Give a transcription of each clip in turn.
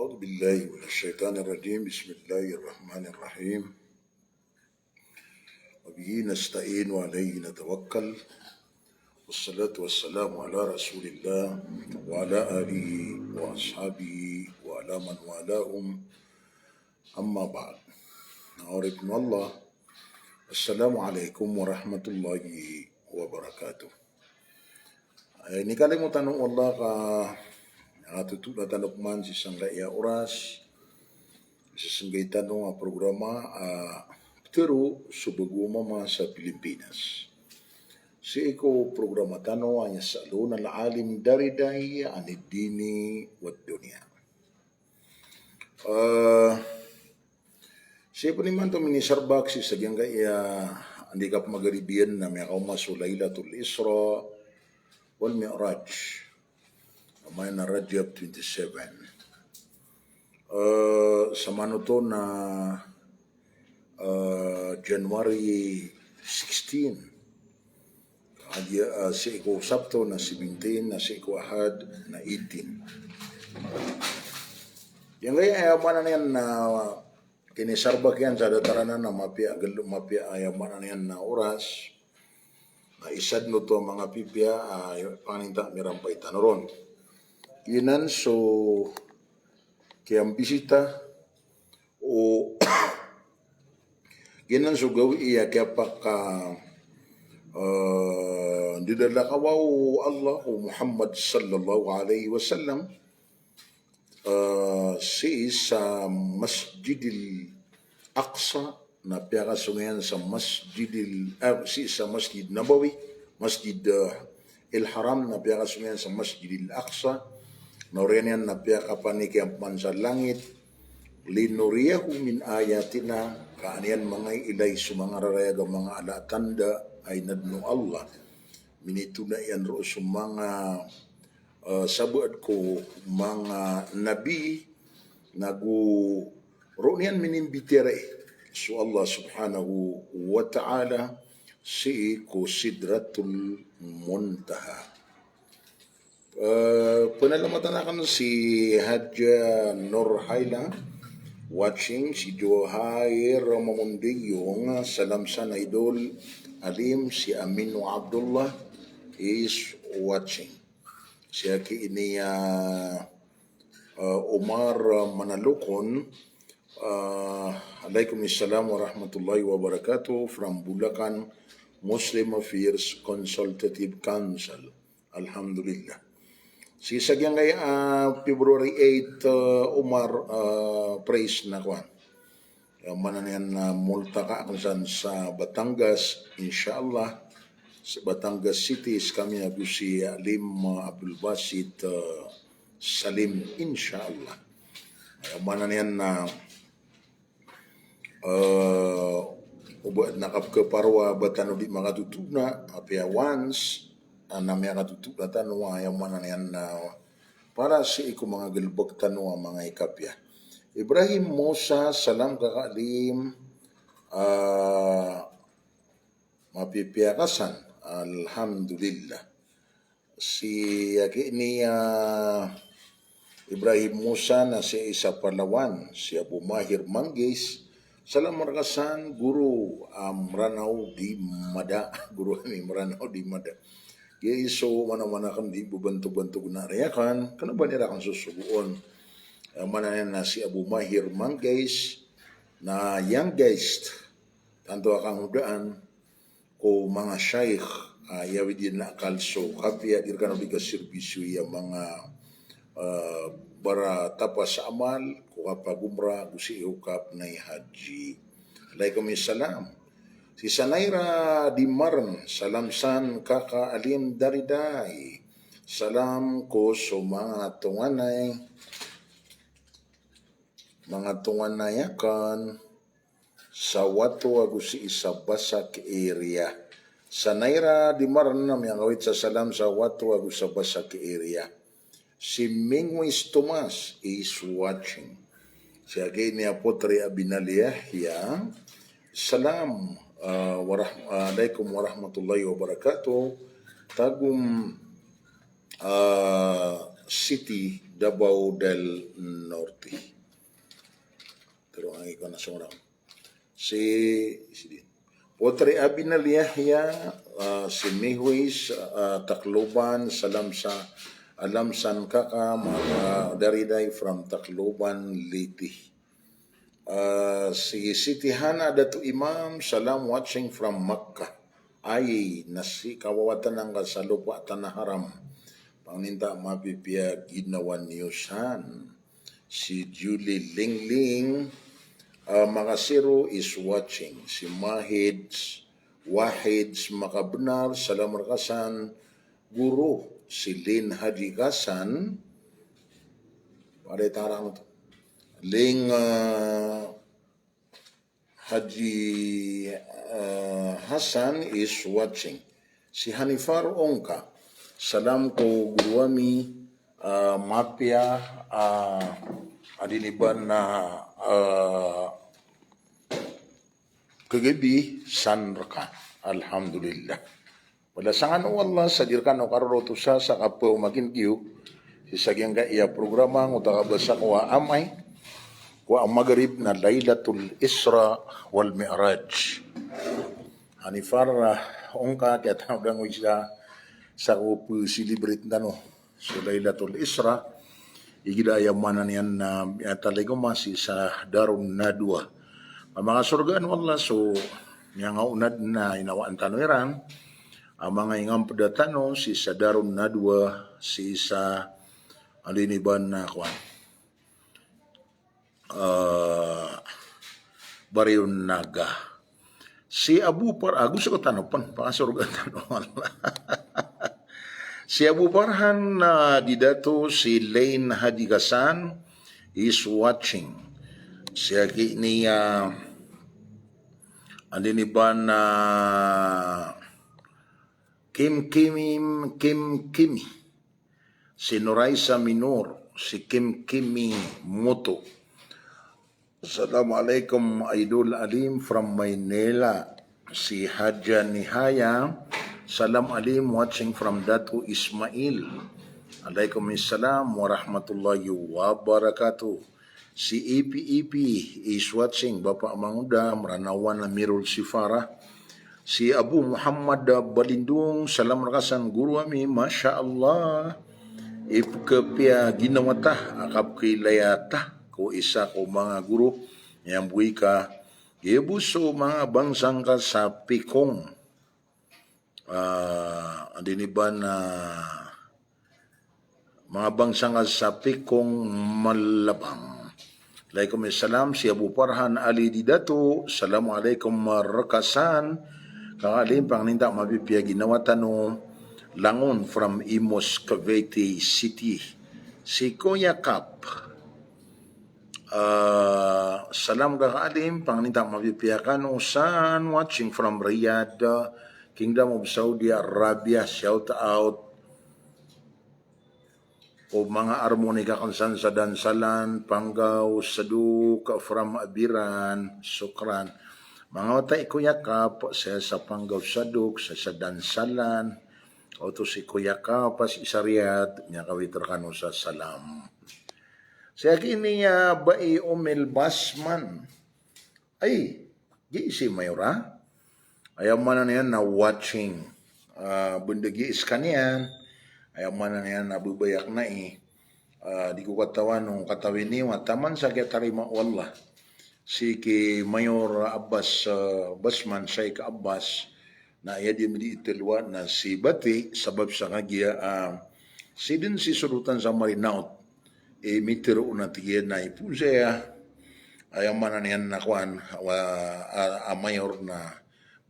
أعوذ بالله من الشيطان الرجيم بسم الله الرحمن الرحيم وبه نستعين وعليه نتوكل والصلاة والسلام على رسول الله وعلى آله وأصحابه وعلى من والاهم أما بعد نعرفنا الله السلام عليكم ورحمة الله wabarakatuh. Ini kali mo tanong Allah ka tutunan tanong man si sanggaya oras sa sanggay tanong ang programa pero subaguma ma sa Pilipinas. Si iko programa tanong ang sa luna laalim dariday anidini wat dunia. Siya po naman ito minisarbak si sagyang kaya hindi ka magaribiyan na may kaumaso Laylatul Isra wal Mi'raj. May na Rajab 27. Sa mano to na January 16. Si iko Sabto na 17, na si iko Ahad na 18. Yang kaya ayaman na yan na kinisarbak yan sa dataranan na mapia ayaman na yan na oras na isad no to mga pipya paninta mirampay tanoron. Inan so kayang bisita o ginan so gawi iya kaya paka didala kawaw Allah Muhammad sallallahu alaihi wasallam si sa Masjidil Aqsa na piyaka sungayan sa sa Masjid Nabawi, Masjid Il-Haram na piyaka sungayan sa Masjidil Aqsa na oriyan na piyaka panikiyampan sa langit linuriyahu min ayatina kaaniyan mga ilay sumangararayag ang mga alatanda ay nadno Allah minituna yan ro mga sabuad ko mga nabi ronian minimbitire so Allah subhanahu wa ta'ala si ko sidratul muntaha. Panalamatan akan si Hadja Nurhaila watching si Johair Mamundiyong salamsan idol alim si Aminu Abdullah is watching. Siya ki ini Umar Manalukon. Waalaikumsalam warahmatullahi wabarakatuh from Bulacan Muslim Affairs Consultative Council. Alhamdulillah. Si sagyang kaya February 8 Umar praise na kwan. Manan yan multa ka kung sa Batangas inshallah. Sa Batangas City kami na si Alim Abdul Basit Salim inshallah. Manan yan na nakapkaparwa batano di makatutuna apia once namya katutuna tanwa yung manan yan na para si iko mga galbag tanwa mga ikapya. Ibrahim Musa salam kakaalim mapipiyakasan. Alhamdulillah. Si ni Ibrahim Musa na si isa Palawan, si Abu Mahir Manggis, salam marakasan guru Ranaw di Mada, guru ni Ranaw di Mada. So mana-mana kan di bubantu-bantu gunarayakan, kana ba nila kan susubuon? Mana na si Abu Mahir Manggis na youngest, tanto akang hudaan ko mga shaykh yawidin na kalso kapya dirkan obliga serbisyo yung mga bara tapas amal ko kapag umrah gusi ukap na haji. Waalaikumsalam. Si Sanaira Dimarn salamsan kakaalim dariday salam ko so mga tunganay akan sa wato agusi isa basak area. Sa Naira di marana yang awit sa salam sa wato agus sa basak area. Si Mingwis Tomas is watching. Siya kay niya Potri Abinaliyah ya. Salam alaikum warahmatullahi wabarakatuh. Tagum City Davao del Norte. Pero ang ikaw na seorang. Potre Abinal Yahya, si Mihuis, Tacloban, Alamsan Kaka, mga dariday from Tacloban, Liti. Si Siti Hana Datu Imam, salam watching from Makkah. Ay, nasi kawawatan ng kasalupa tanaharam. Pangninta mapipiyag ginawan niyusan. Si Julie Lingling, Makasiro is watching. Si Wahids Makabenar, salam rakasan. Guru, si Lin Hadikasan, pada tarang itu. Ling Haji Hasan is watching. Si Hanifar Ongka, salam ko guruami mapia adiniban na kagabi sanraka. Alhamdulillah. Wala sangan Allah sadirkan o karoto sa kapo makin kiyo si sagyang ka iya programa ngutaka basa ko amay ko ang magarib na Laylatul Isra wal Mi'raj. Hanifar ongka kaya tanong siya sa ko po celebrate na no so Laylatul Isra igida ayamanan yan na talaga masih sa Darun Nadwa. Mga surgaan wala so nga unad na inawaan tanwiran ang mga ingam padatano si sa Darun Nadwa si sa aliniban na kwan Baryon Naga. Si Abu gusto ko tanopan, pangasurgan tanopan. Si Abu Farhan di dato si Lane Hadigasan is watching. Siya ni andiniban na Kim Kimi. Si Noraisa Minor, si Kim Kimi Moto. Assalamualaikum Idol Alim from Maynila. Si Hadja Nihaya, salam alim watching from Datu Ismail. Alaikumussalam warahmatullahi wabarakatuh. Si EP is watching, Bapak Manguda, Meranawan Amirul Sifara. Si Abu Muhammad Balindung, salam rakasan guru ami, Masya Allah. Ipkepia ginawata, akap kilayata. Ko isa ko mga guru yang buhi ka ibuso mga bangsang ka sa pikong adiniban na mga bangsang ka sa pikong malabang. Waalaikumsalam si Abu Farhan Ali Didato. Assalamualaikum marakasan kakalim pangninta mapipia ginawatan no Langon from Imos Cavite City. Si Kuya Kap salam kakalim pangninta mapipiakan usan watching from Riyadh, Kingdom of Saudi Arabia. Shout out o mga armonika kansan sa dansalan Pangaw Saduk from Abiran Sukran. Mga watay Kuya Kap sa Pangaw Saduk sa dansalan o to si Kuya Kap pas isariat niya kawitar kano sa salam. Sa kini niya bai Umil Basman. Ay, giisi mayura. Ayaw man na yan na watching. Bundagi is kaniyan. Ayaw man na yan na bubayak na di ko katawan nung katawin niya. Taman sa kitarima wallah. Si ki Mayor Abbas Basman, Sheikh Abbas, na iya di itilwa na si Bati, sabab sa kagiya, si din si surutan sa Marinaut. Mitiro na tiyan na ipusaya ayaw manan yan na kwan mayor na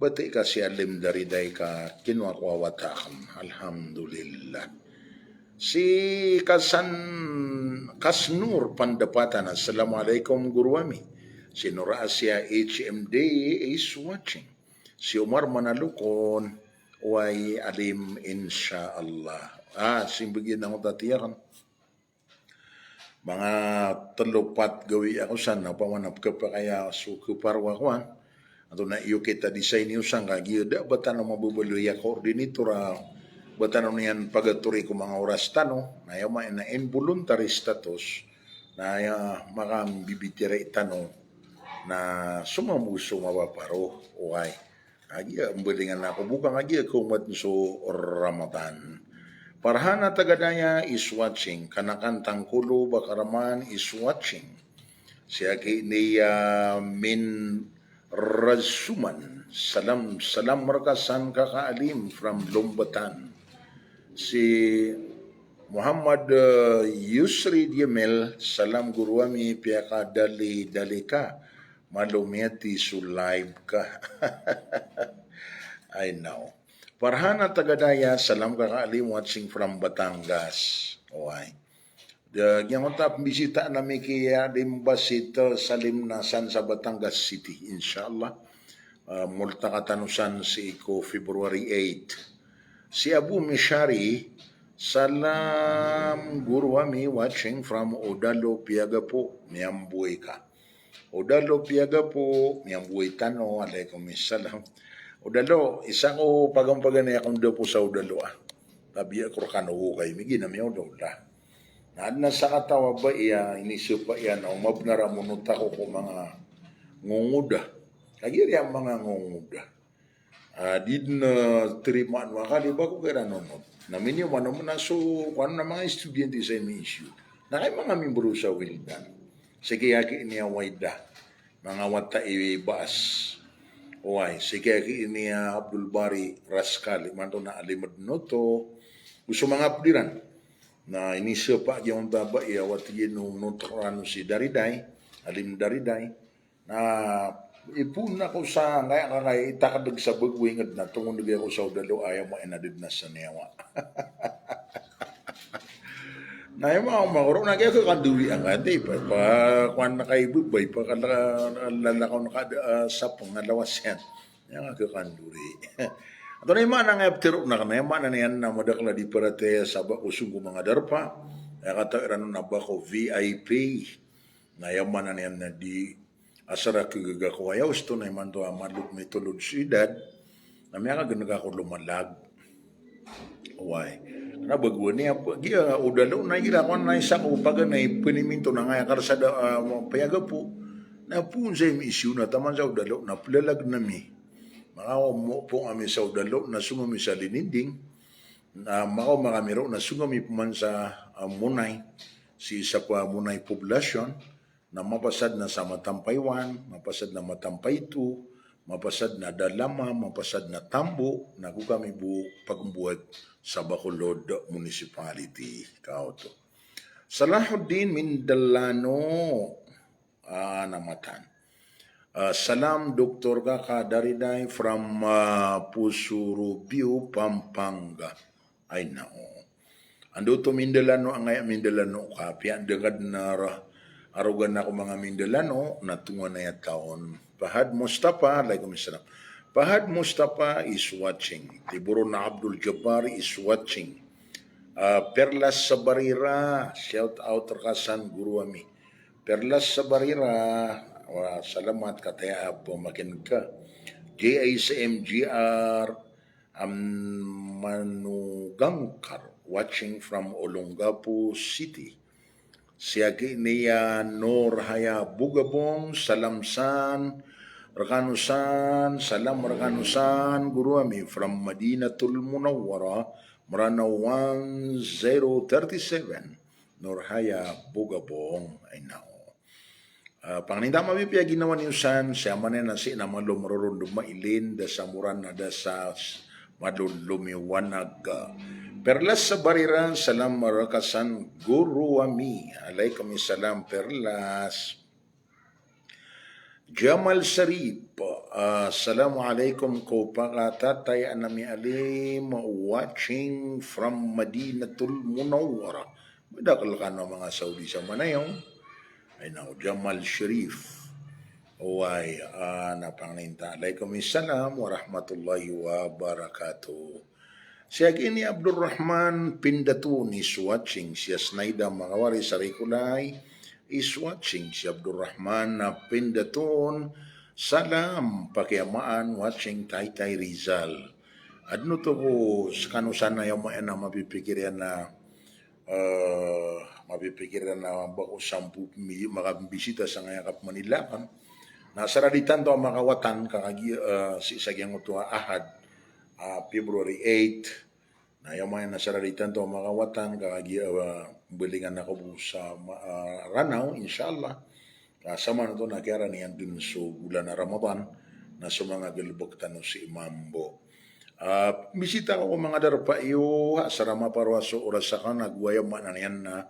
bati ka si alim dariday ka kinwakwawatakan. Alhamdulillah. Si Kasnur Pandapatan, assalamualaikum guruami. Si Nora Asia HMD is watching. Si Umar Manalukon way alim insyaallah. Simbigyan na ko tatiyakan mga telupat gawi ako sana pamanap ka pa kaya suku parwa ko ato na iyo kita design yung sang kagyo da bata na mabubuloy coordinator batanon niyan pagaturi ko mga oras tano, na yung na involuntary status, na makang bibitira itano, na sumamuso mapaparo, okay. Agi, ang balingan na ako, bukang agi ako matso Ramadan. Parhana tagadaya is watching, kanakantang kulo bakaraman is watching. Siya ni min Razuman, salam markasan kakaalim from Lumbatan. Si Muhammad Yusri Diemel, salam guruami piyaka dalika, malumeti sulaib ka. I know. Parhana tagadaya, salam kakaalim watching from Batangas. Okay. Yang tap bisita nami kaya dimbasit salim nasan sa Batangas City, inshallah. Multa katanusan si ko February 8. Si Abu Mishari, salam guru kami watching from Odalo Piaga po, miyambuhay ka. Odalo Piaga po, miyambuhay tano, alaikumussalam. Odalo, isa ko pagampaganay akong daw po sa Odalo Tabi ako kanuho kay Migi na miyaw daw la. Na sa katawa ba iya, inisyo pa iya na umabnara mununta ko mga ngunguda. Kagiri ang mga ngunguda. Di na tirimaan makali ba ko kaya nanonood. Namin yung ano mo na so, kung na mga estudyante sa inisyo. Na kay mga mimbro sa Wildan. Sige yaki niya wayda. Mga wata ibas. Uy, sige yaki niya Abdul Bari Raskali. Manto na alimad no to. Gusto mga apdiran. Na inisyo pa yung taba iawat yun nung si Dariday. Alim Dariday. Na ipuna ko sa kaya itakadag sa bagwingad na tungod ko sa Odalo ayaw mo inadid na sa newa. Na yung mga makuro na kaya kakanduri ang ate pa kuan na kay bubay pa lalakaw na sa pangalawas yan yung kakanduri. Ato na yung mga nang aptero na kanaya mana na yan na madakla di parate sa bakusong ko mga darpa kaya kata'iran na ba ko VIP na yung mana na yan na di asara kagaga ko ayaw ito na iman to amadlok may tulod siyudad na may kaganaga ko lumalag. Why? Na bagwa niya giya Odalo na gila ko na isang upaga na ipiniminto na nga karsada payaga po na punzay mi issue na taman sa Odalo na pulalag na mi. Makaw mo po kami sa Odalo na sumami sa lininding na makaw makamiro na sumami puman sa Munay si isa pa Munay poblasyon na mapasad na sa Matampay 1, mapasad na Matampay 2, mapasad na Dalama, mapasad na Tambo, na kami pagbuhat sa Bacolod Municipality. Kauto. Salahuddin Mindalano, namatan. Salam Dr. Kaka Dariday from Pusurubio, Pampanga. Ay nao. Ando to Mindalano, ang ay Mindalano kapya, dagad na arugan ako mga Mindalano, natungan na yung taon. Fahad Mustafa, alaikumussalam. Fahad Mustafa is watching. Tiburo na Abdul Jabbar is watching. Perlas Sabarira, shout out rakasan guru ami. Perlas Sabarira, salamat kataya po makinig ka. JICMGR Manugangkar, watching from Olongapo City. Siya niya Nur Haya Bugabong, salamsan, rakanusan, salam rakanusan, guru ami from Madinatul Munawwara, Marana 1037, Nur Haya Bugabong, ay nao. Panganinta mabipya ginawa niyo san, siya manen na si na malumrurun dumailin, da samuran na da sa malulumiwanag. Perlas sa bariran, salam marakasan guru ami. Alaikumussalam Perlas. Jamal Sarip, assalamualaikum ko pakatatay anami alim watching from Madinatul Munawwara. Madakal ka na mga Saudi sa manayong. Ay na, Jamal Sharif. Uway, napanginta. Alaikumussalam warahmatullahi wabarakatuh. Siya gini Abdul Rahman Pindatun is watching. Siya Snaida Makawari Sarikulay is watching. Si Abdul Rahman Pindatun. Salam pakiamaan watching Taytay Rizal. Adno to ko skano sana yung mga na mapipikiran na mapipikiran na bako sampu makabisita sa ngayon kap Manila kan. Nasaralitan to ang makawatan kakagi si sagyang to ahad February 8 na yung mga nasaralitan to ang makawatan kakagi bilingan na ko sa Ranaw inshallah. Kasama na to nakira niyan dun so bulan na Ramadan na sa mga galibok tanong si Imambo. Bisita ko mga darpa iyo sarama parwaso oras sa kan nagwaya man yan na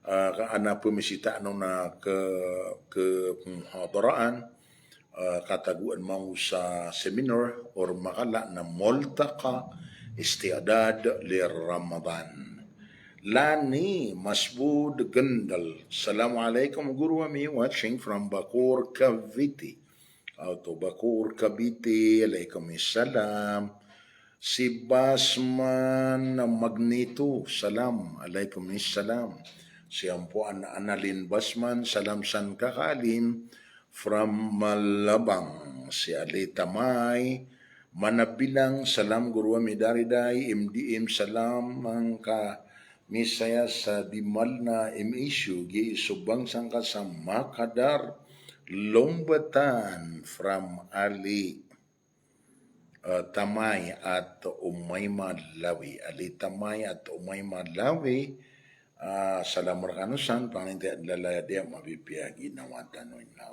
kaana pumisita ano na ke penghadaraan kataguan mo sa seminar or makala na multaqa istiadad li Ramadan. Lani Masbud Gandal. Assalamualaikum guru ami watching from Bacoor, Cavite. Auto Bacoor, Cavite. Alaikum salam. Si Basman Magneto, salam, alaikum salam. Si Ampuan Analin Basman, salam san kakalim, from Malabang. Si Alita May, Manabilang, salam guru midariday, MDM, salam, ang ka misaya sa dimal na issue, gi subang sangka sa Makadar, Lombatan, from Ali. Tamay at Umayma Lawi. Ali Tamay at Umayma Lawi. Salamur kanusan, panginti at lalaya dia mabipiyagi na watanoy na.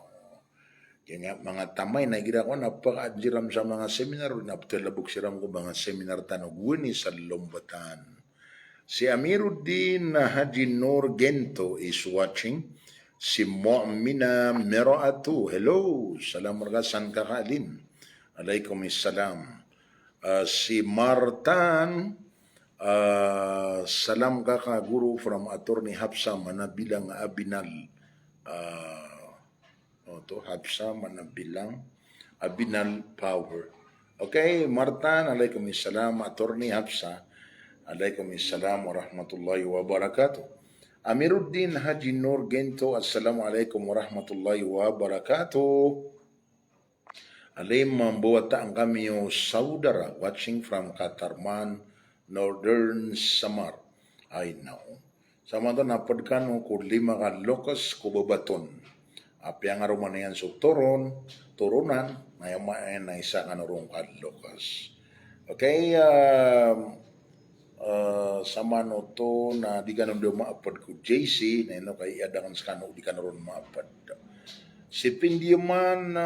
Kaya mga tamay na gira ko napaka-adjiram sa mga seminar, napatalabog siram ko mga seminar tanuguni sa Lombatan. Si Amiruddin Haji Nur Gento is watching. Si Mu'mina Meraatu. Hello, salamur kasan kakalim. Alaikum salam. Si Martan, salam kaka guru from Attorney Hapsa Manabilang Abinal. Hapsa Manabilang Abinal Power. Okay, Martan, alaikum salam. Attorney Hapsa, alaikum salam wa rahmatullahi wa barakatuh. Amiruddin Haji Nur Gento, assalamualaikum warahmatullahi wabarakatuh. Alim membuat ang kami saudara watching from Katarman, Northern Samar. Ay now. Sama to napadkan ko 5 ka lokas ko babaton. Api ang aruman na yan so turunan, na yung na isa ka narong ka lokas. Okay, sama no to na di ka nung maapad ko JC, na ino kay iadakan sa kano di ka naroon maapad. Si Pindiman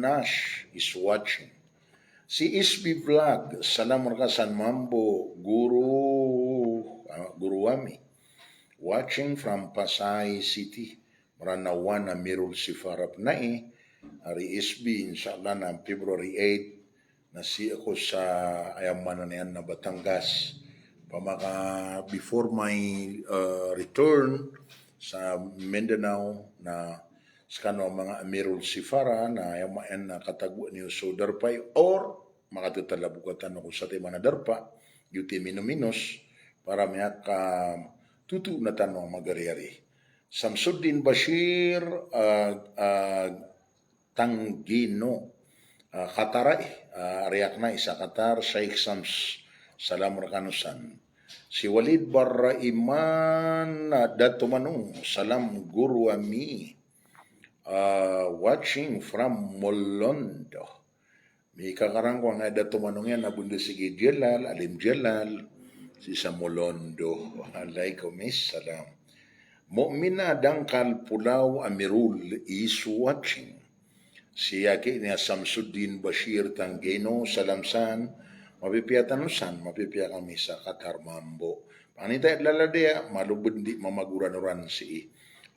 Nash is watching. Si SB Vlog, salam rakasan mambo, guru Wami, watching from Pasay City. Maranawan na Mirul Sifarap na Ari SB, inshallah na February 8, na si ako sa ayaman na yan na Batangas. Pamaka before my return sa Mindanao na sa mga Amirul Sifara na yamaan na kataguan niyo so darpay or makatutalabukatan ako sa tema na darpa yuti minuminos para may tutu na tanong magariyari. Samsuddin Bashir Tanggino Kataray riyak na isa Qatar Sheikh Sams salam rakanusan. Si Walid Barra Iman Datumanong salam guru ami. Watching from Molondo. May kakarang ko nga tumanong yan na Bundesige Jalal, Alim Jalal, si sa Molondo. Alaikum salam. Mu'mina Dangkal Pulau Amirul is watching. Si Yaki niya Samsuddin Bashir Tanggeno, Salamsan, mapipiyatanusan, mapipiya kami sa Qatar Mambo. Panita laladiya, malubod di mamaguran-uran si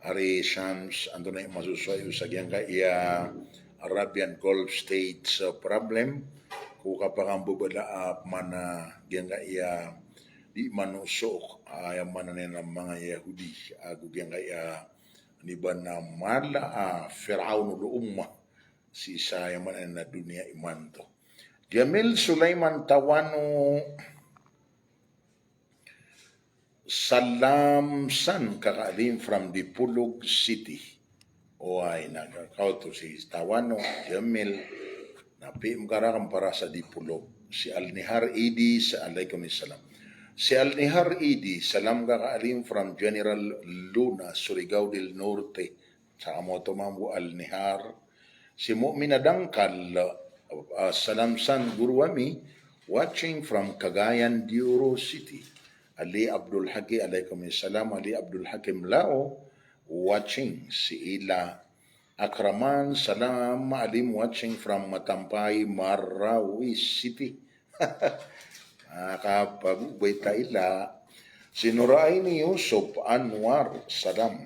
Ari Shams, ando na yung masusayo sa giyang kaya Arabian Gulf States problem. Kung kapag ang bubala mana giyang kaya di manusok ay mana na ng mga Yahudi. Ako giyang kaya ni ba na mala Firaun ulo umma si Isaya man na dunia imanto. Jamil Sulaiman Tawano Salam San kakaalim from Dipulog City. O ay nagkakaw to si Tawano, Jamil, na PM karakam para sa Dipulog si Al-Nihar Idi Waalaikumsalam. Si Al-Nihar Idi, salam kakaalim from General Luna, Surigao del Norte, sa Kamoto Mambu Al-Nihar. Si Mu'mina Dangkal, salam san Guruwami, watching from Cagayan de Oro City. Ali Abdul Hakim, Waalaikumsalam, Ali Abdul Hakim Lao, watching. Si Ila Akraman, salam alim, watching from Matampay, Marawi City. Nakapagubay ila. Sinuraini Yusuf Anwar Saddam.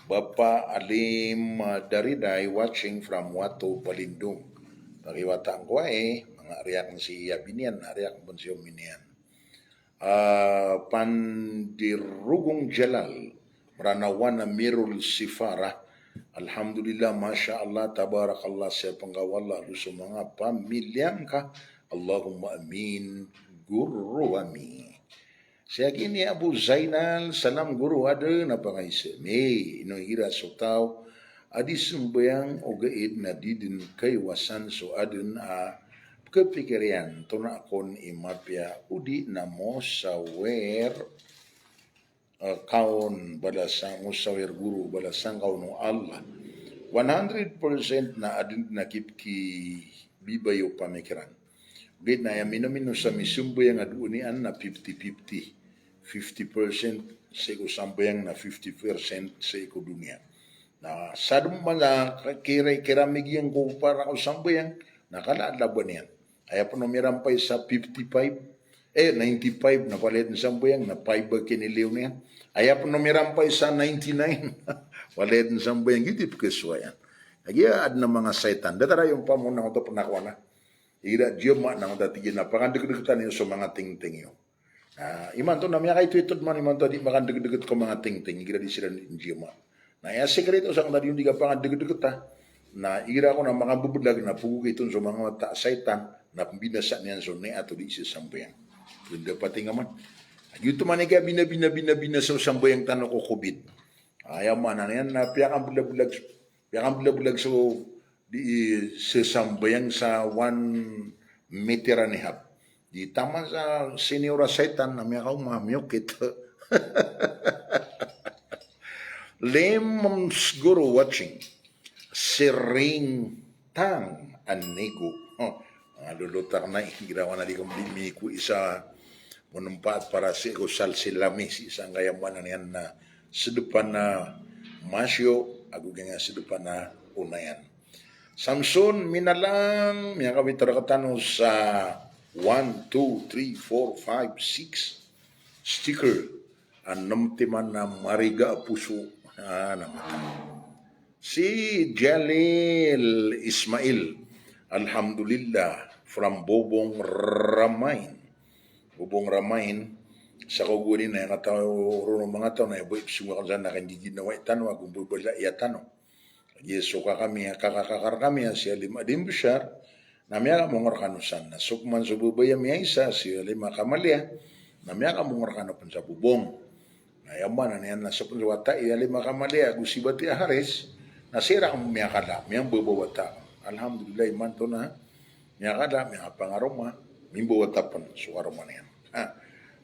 Bapa Alim Dariday, watching from Watu Palindung. Pakiwatang ko mga ariyak si Yabinian, ariyak pun si Ominian. Pandirugong Jalal, Ranawan Amirul Sifara. Alhamdulillah, Masya Allah, Tabarakallah, saya penggawala lu mga pamilyang ka. Allahumma amin, guru ami. Saya gini Abu Zainal, salam guru ada na pangaisa. Ino hira sotaw, adi sembayang ogaid na didin kay wasan so adin kepikirian. Tuna akon imapya, udi na mo sawer kaon balasang musawer guru balasang kaon ng Allah 100% na adin nakipki bibayo pamikiran bid na yamino sa misumbo yang adunian na 50-50 50% sa ikusambayang na 50% sa ikudunia na sadum mala kiramig yang ko para kusambayang nakalaalaban yan ay po numirampay sa 55 95 na palit ng sambayang na 5 kiniliw niya. Ay po numirampay sa 99 palit ng sambayang gitip keswayan. Nagyaad na mga saitan. Datara yung pamunang ito panakwana. Ira diyoma nang datigin na pakandagdagutan niyo sa mga ting-ting yun. Iman to na miya kay tweetod man iman to di makandagdagut ko mga ting-ting. Ira di sila ni diyoma. Na iya sekreto sa kanila yung di ka pakandagdagut ha. Na ira ko na mga bubulag na pugo iton sa mga saitan na binasa niyan so ni ato di siya sambayang. Ganda pati nga man. Yuto man ika bina sa sambayang tanong ko COVID. Ayaw man na yan na piyakang bulag so di sa sambayang sa 1 meter and a half. Di tama sa senior saitan na miya kong mamiyokit. Lemons Guru watching. Siring Tang Anigo. Lulutak na ikirawan na di kong bimiku isa menumpat para si Gosal Silamis isang kayamanan yan na sedepan na masyo aku nga sedepan na unayan. Samson minalang miya kami tarakatano sa 1, 2, 3, 4, 5, 6 sticker anam timan na mariga puso si Jalil Ismail alhamdulillah from Bobong Ramain. Bobong Ramain, sa kugunin na yung katao, mga tao na yung sunga ka dyan na hindi ginawa itanong, kung bubala iyatanong. Yeso kakakar kami, siya lima dimbusyar, na miya ka mong arkanusan, na sukman sa bubaya miya isa, siya lima kamalya, na miya ka mong arkano sa bubong. Na yaman, na yan, nasa punwata, iya lima kamalya, gusibati ahares, nasira ang miya kala, miyang bubawata. Alhamdulillah, iman to na, miya kada, miya pangaroma, mimbo watapan suaroma niyan.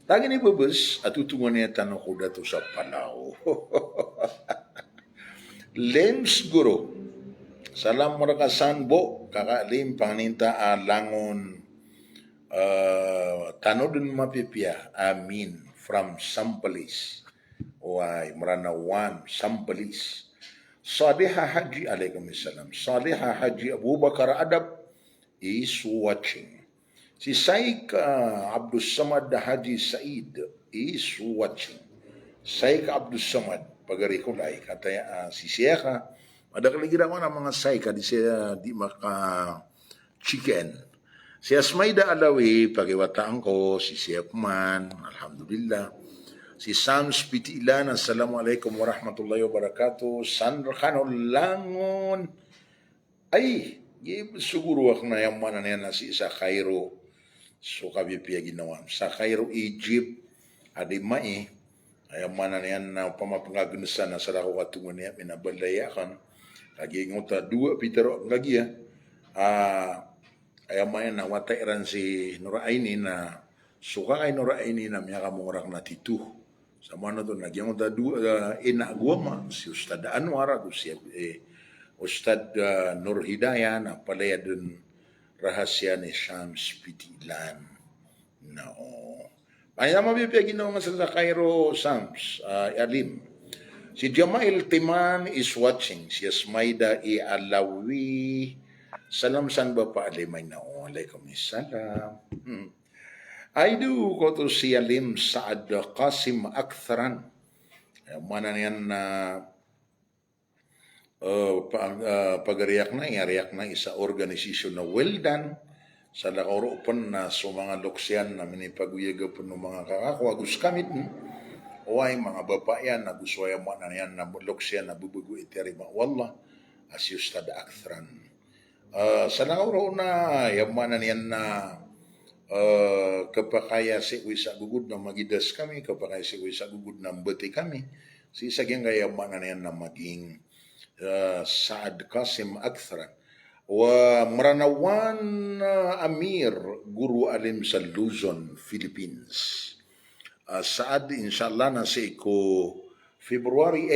Tagi ni bubus at utungan niya tanong ko dato sa Panao. Lems Guru, salam marakasan bo, kakalim paninta alangon tanodun mapipia, amin, from Sampalis. Why, marana one, Sampalis. Saliha Haji, Waalaikumsalam. Saliha Haji Abu Bakar Adab is watching. Si Saik Abdul Samad Haji Said is watching. Saik Abdul Samad, pagarikulay, kataya si Siyaka, madakaligira ko ng mga Saik, di siya di maka chicken. Si Asmaida Alawi, pagiwataan ko, si Siyakman, alhamdulillah. Si Sams Pitilan, assalamualaikum warahmatullahi wabarakatuh. Sandra Langon. Ay, siguro ako na yung mana na si sa Cairo. So kabi piya ginawa. Sa Cairo, Egypt, adi mai. Ay mana na yan na pamapangaganusan na sa lako katungan niya, minabalayakan. Lagi ngota dua, pitero, lagi ya. Kaya may nawatairan si Nuraini na suka kay Nuraini na miya kamungurak na titu. Sa mana to nagyang ina guama si Ustad Anwar at si Ustad Nur Hidayah na palaya dun rahasya ni Shams Pitilan. No. Ay naman bibigyan nga sa Cairo Shams, Alim. Si Jamail Timan is watching. Si Asmaida Alawi. Salam san ba pa alimay na o. Alaikumussalam. I do ko to si Alim Saad Qasim Aktharan. Mana yan na pagariyak na isa organisasyon na well done sa lakaurupan na so mga luksyan na minipaguyag po ng mga kakakwa gus kamit o ay mga babayan na gusto ay mga yan na luksyan na bubugu iterima wallah as Ustad Aktharan sa lakaurupan na yamanan yan na kapakaya si Uisa gugud na magidas kami kapakaya si Uisa gugud na mbati kami si sagyang yamanan yan na maging Saad Qasim Aktharan wa Maranawan Amir Guru Alim sa Luzon, Philippines. Saad inshallah na si ko February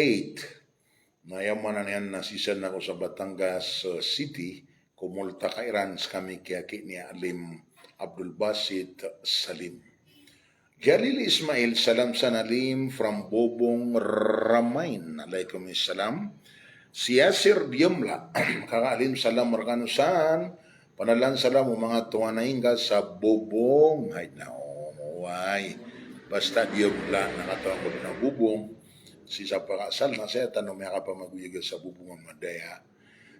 8 na yamanan yan na sisan ako sa Batangas City kumulta ka Irans kami kaya ni Alim Abdul Basit Salim. Jalil Ismail salam sa Alim from Bobong Ramain. Alaikumussalam. Si Yasir Diamla, kakaalim salam markanusan, panalan salam mga tuwanain ka sa bubong. Ay na umuway. Basta Diamla, nakatawang ko na bubong. Si sa pakasal na siya, tanong may kapamaguyagal sa bubong ang madaya.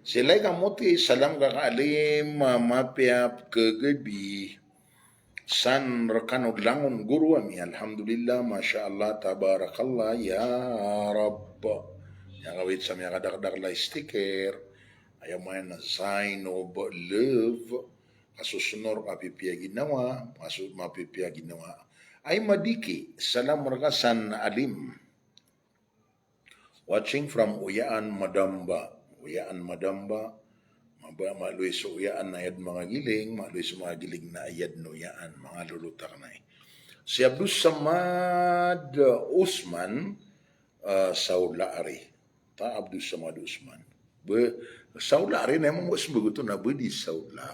Sila'y kamuti, salam kakaalim, mapiap kagabi. San rakanod langon guru ami. Alhamdulillah, Masya Allah, Tabarakallah, Ya Rabb. Yang kawit sa mga kadakdak sticker, ayaw mo yan na sign of love, kasusunor kapipia ginawa, mapipia ginawa. Ay madiki, salam markasan Alim. Watching from Uyaan Madamba. Uyaan Madamba, maluwi sa Uyaan na ayad mga giling, maluwi sa mga giling na ayad no Uyaan, mga lulutak na eh. Si Abdul Samad Usman, Saulaari. Ta Abdul Samad Usman. Saula rin naman mo begitu na di Saula.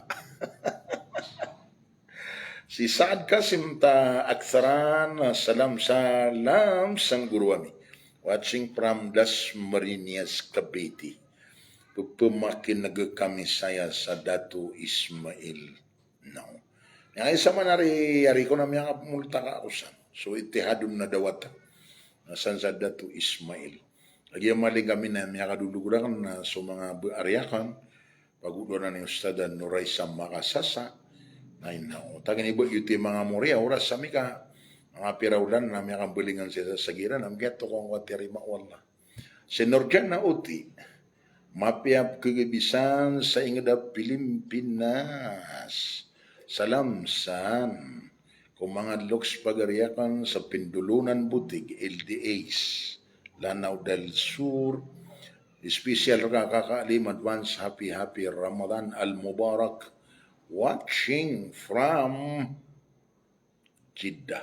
Si Saad Qasim ta Aktharan salam sang guruami. Watching from Das Marinas Cavite. Pupamakin nagkami saya sa Datu Ismail. No. Yang isa man ari ko na mga multa ka usan. So itihadum na dawata. Nasan sa Datu Ismail. Lagi maling kami na mga kaduluguran na so mga ariakan pag-udonan ni Ustad Nuraisa Makasasa na inaw. Tagin ibo yuti mga moria oras sa mika mga piraulan na mga kambulingan siya sa sagiran ang geto kong watiri mawala. Si Norjan na uti mapiap kagabisan sa ingada Pilipinas. Salam san kung mga loks pagariakan sa Pindulunan Butig LDAs. Lanao del Sur, special kakaalim advance happy Ramadan al-Mubarak watching from Jeddah,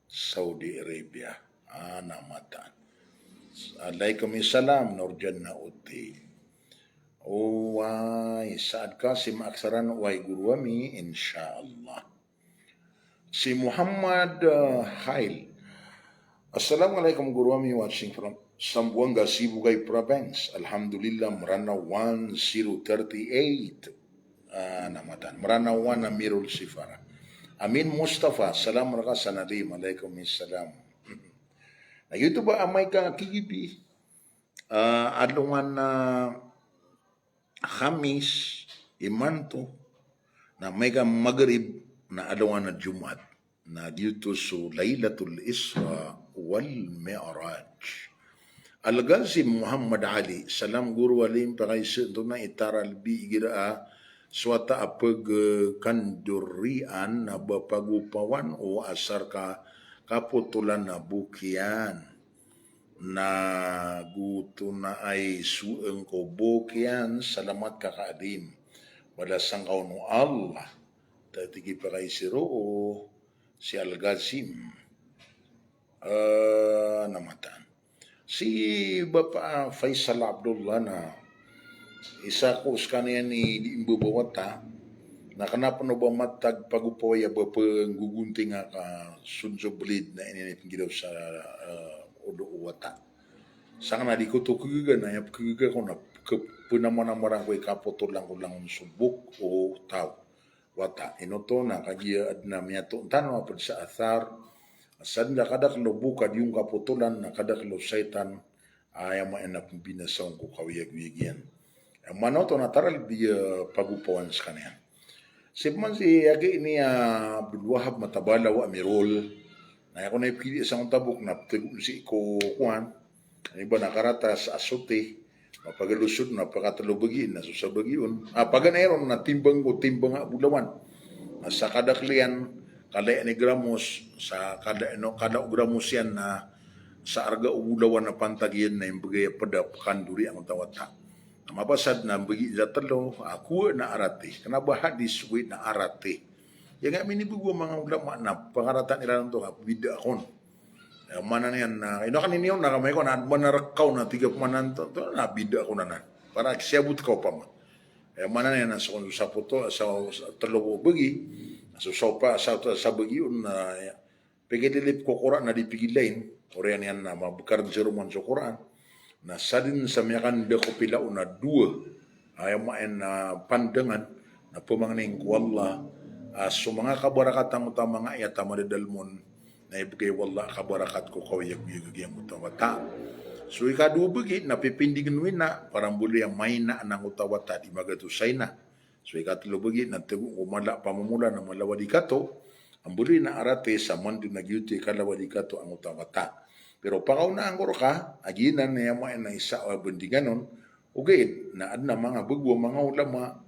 Saudi Arabia. Namatan. Alaikumussalam Nurjan na uti. Uway, Saad Qasim Aktharan uway guruami insyaallah. Si Muhammad Hail. Assalamualaikum guruami watching from Sambuanga, Sibugay Province. Alhamdulillah, Marana 1038. Namatan. Marana 1 Amirul Sifara. Amin Mustafa. Salam raka sanalim. Alaikumussalam. Na ito ba amay ka kigibi? Adungan na Khamis, Imanto, na may ka Maghrib na adungan na Jumat. Na dito sa Laylatul Isra wal Mi'raj. Al-Ghazi Muhammad Ali, salam guru alim pakaisi untuk na itaral bi gira suata apag kandurian na bapagupawan o asar ka kaputulan na bukian na guto na ay sueng ko bukian salamat kakaadim balasang kauno Allah tatigi pakai siro si Al-Ghazim namatan si Bapak Faisal Abdullah na isa ko skaniya ni Imbu Bawata na kenapa no ba matag pagupoy ba penggugunting ka sunso belid na ini pinggidaw sa odo wata sang na di ko to kuga na yap kuga ko na punaman-amarang ko ikapoto lang ko lang subuk o tao wata inoto na kagia adna miyato tano apod sa athar asan na kadak lo buka yung kaputulan na kadak lo syaitan ayam enak binasong ko kawiyag-wiyagyan manoto na taral di pagupawan sa kanya Sipman si Agi ini Abdul Wahab Matabala wa Amirul. Na ako na ipili sa tabok na si ko kuan. Iba nakarata sa asote. Mapagalusod na pagkatalubagin na susabagion. Paganeron na timbang ko timbang bulawan. Sa kadaklian kada ni gramos sa kada gramos yan na sa arga ubulawan na pantagyan na yung bagay pada kanduri ang tawata. Mapasad na bagi za telo aku na arate kenapa hadis we na arate ya nga minibugo mga ulama na pangaratan nila nito bida kon mana niyan na ino kaniniyo na kamay ko na manarakaw na tiga pamananto to na bida ko na para siyabut ko pa mo mana niyan na sa puto sa telo bagi so sopa sa bagi un na pigilip ko Quran na dipigilain orian yan na mabukar jeruman sa Quran na sadin sa miyakan da ko pila una dua ay maen na pandangan na pumangning ko Allah so mga kabarakatang utama nga iya tama dalmon na ibigay wala kabarakat ko kawiyag-yag yung utawata so ikadubagi na pipindigin na parang buli ang may na ng utawata di magatusay na so ikatulubagi na umala pamumula na malawadi kato ang buli na arate sa mando na gyuti kalawadi kato ang utawata pero pangaunaan ko ka, aginan na yaman na isa o bendiganon, okay, na adna mga bugwa, mga ulama,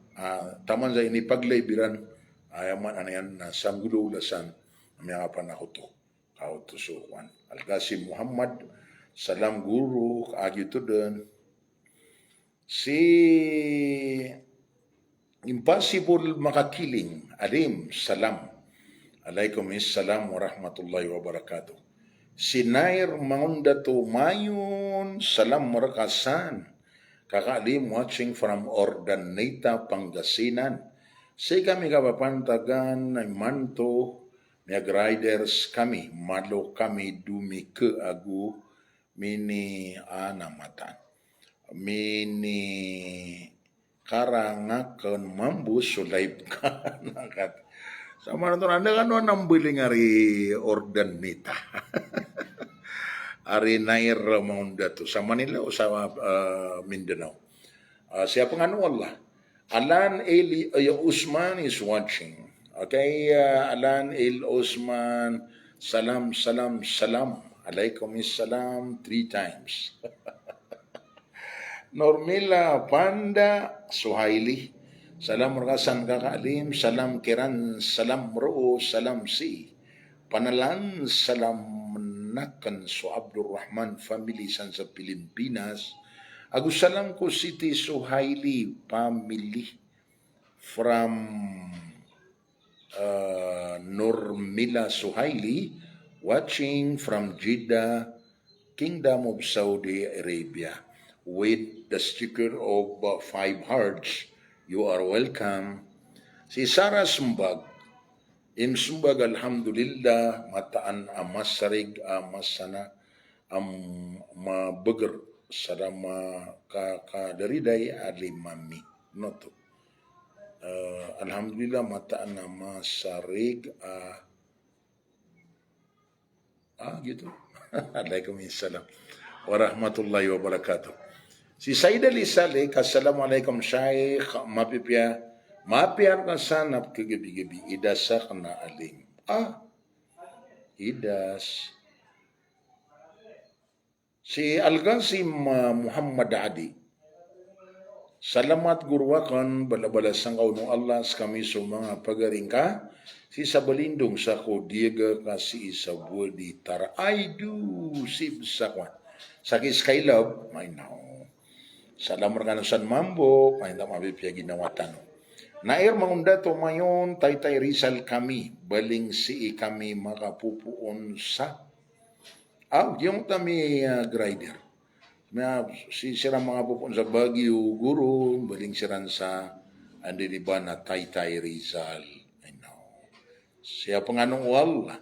taman sa inipaglaybiran, ayaman na yan na sanggulo ulasan, mga panakoto, kautusukan. Al-Qasim Muhammad, salam guru, kaagito din. Si impossible makakiling, alim, salam. Alaikum salam wa rahmatullahi wa barakatuh. Sinair Mangundato Mayon, salam marakasan. Kakalim watching from Ordaneta, Pangasinan. Say kami kapapantagan ng manto, nag riders kami, malo kami dumi ke agu, mini anamatan. Mini karangakan mambu sulay ka nakat. Sama nonton anda kan nang beli ngari Ordaneta. Ari Nair Mangundato sa Manila o sa Mindanao. Siapa nga Allah? Alan El Usman is watching. Okay, Alan El Usman, salam, salam, salam. Alaikum salam 3 times. Normila Panda Suhaili. Salam rakasan kakalim, salam kiran, salam ro, salam si. Panalan, salam nakan so Abdul Rahman family san sa Pilipinas. Agus salam ko Siti Suhaili family from Normila Suhaili watching from Jeddah, Kingdom of Saudi Arabia with the sticker of 5 hearts. You are welcome. Si Sarah Sumbag, Sumbag alhamdulillah, mataan amas sarig amas sana mabeger sarama kadariday alimami. Noto. Alhamdulillah mataan amas sarig gitu. Waalaikumsalam warahmatullahi wabarakatuh. Si Said Ali Saleh, assalamualaikum Syekh, mapiar na sanap kagabi-gabi, idasak na aling. Idas. Si Al-Qasim Muhammad Adi, salamat gurwakan, balabalas ang kauno Allah sa kami sa mga pagaring ka, si Sabalindong sa Kodiega kasi sa Budi Tara, I do sib sakwan. Sa Skylab, may now. Salam rekanan San Mambo, pahinta mabipya ginawa tanong. Nair mangunda to mayon Taytay Rizal kami, baling si kami makapupuon sa yung kami grider. Si sirang mga pupuon sa Baguio, Guro, baling siran sa andi di ba na Taytay Rizal. I know. Siya panganong wala.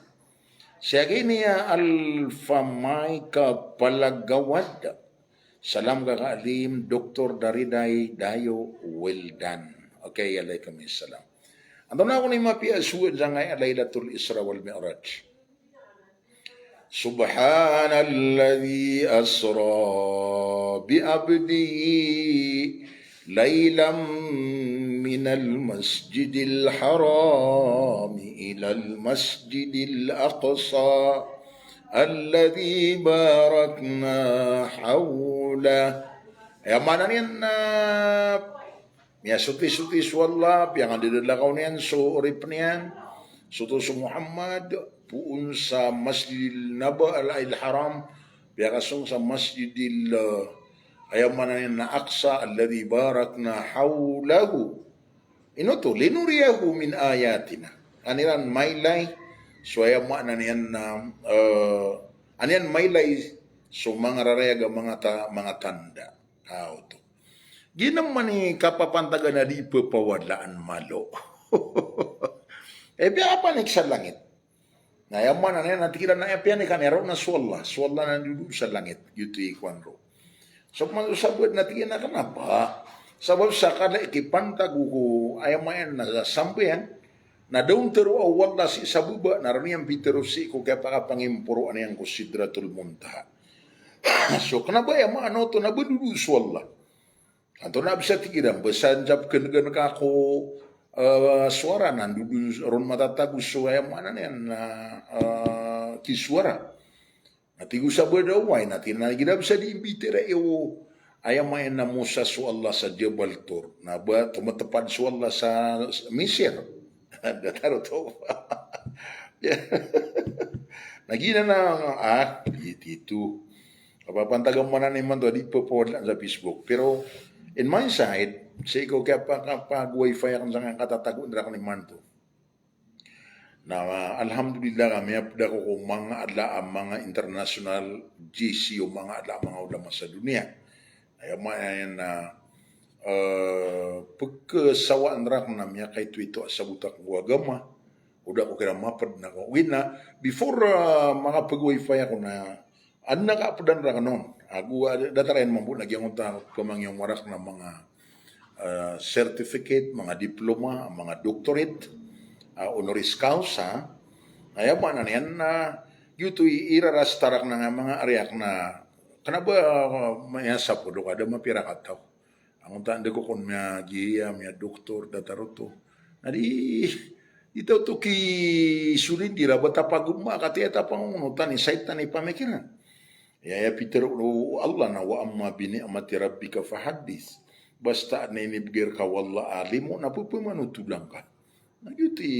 Siya niya alfamay ka palagawad. Salam kakaalim, Dr. Dariday Dayo, well done. Okay, alaikum salam. Ando na ako ni mapiasuan sa ngay Laylatul Isra wal Mi'raj. Subhanalladhi asra bi'abdihi laylam minal masjidil haram ilal masjidil aqsa alladhi barakna hawla. Mana niyan na miya suti-suti wallah yang ada dalakaw niyan so urip niyan suto su Muhammad puun sa Masjidil Naba al Haram biakasong sa Masjidil mana niyan na Aqsa alladhi barakna hawlahu inoto linuriyahu min ayatina aniran mailay so mana niyan na aniyan mailay so mga rarayaga mga tanda to. Ginam ni kapapantaga na di ipapawadlaan malo. Biya apa nik sa langit? Na yaman na yan, natikilan na yan, ni kanero na swalla na duduk sa langit, gitu ikwan ro. So, sabot natikin na kanapa? Sabab sa kada ikipantagu ko, ayamayan na sampeyan, na daun teru awalla si sabuba, naraniyan pitero si ko kaya pangimpuruan yang ko sidratul muntaha. So, kenapa yaman ano to na badudu swalla? Atau na bisa tikiran besanjap kenegan kako suara nandu ron matatagu suaya mana nih na kisuara. Nanti gusa berdawai nanti kita bisa diimbitira yo ayam main na Musa su Allah sa Jabal Tur na ba tepat su Allah sa Mesir. Dataro to. Nagina na itu apa pantagang mana nih man to di popod sa Facebook pero in my side, sa ikaw kaya pag-wifi akong sa katatago na ako ni Manto. Na alhamdulillah kami apda ko kung mga adla ang mga international GC o mga adla mga ulama sa dunia. Ay mayan na pagkasawaan rak na miya kay tuito sa butak ng agama. Uda ko kaya mapad na ko. Wina, before mga pag-wifi ako na ano nakaapadan rak noon. Aku datarayan mampu nagyang utang kumangyang warak na mga certificate, mga diploma, mga doctorate, honoris causa, ay apa na yan na yuto iraras tarak na nga mga ariak na kanaba mayasa po do kada mapira kataw. Ang tanda ko kung may giya, may doktor, dataroto. Nadi ito to ki sulin dira batapaguma katiya tapangunutan ni saitan ni pamikiran. Ya Peter Allah na wa amma bini amati rabbika fahaddis. Basta na inibgir ka walla alimu na pupumanutulang ka. Nagyuti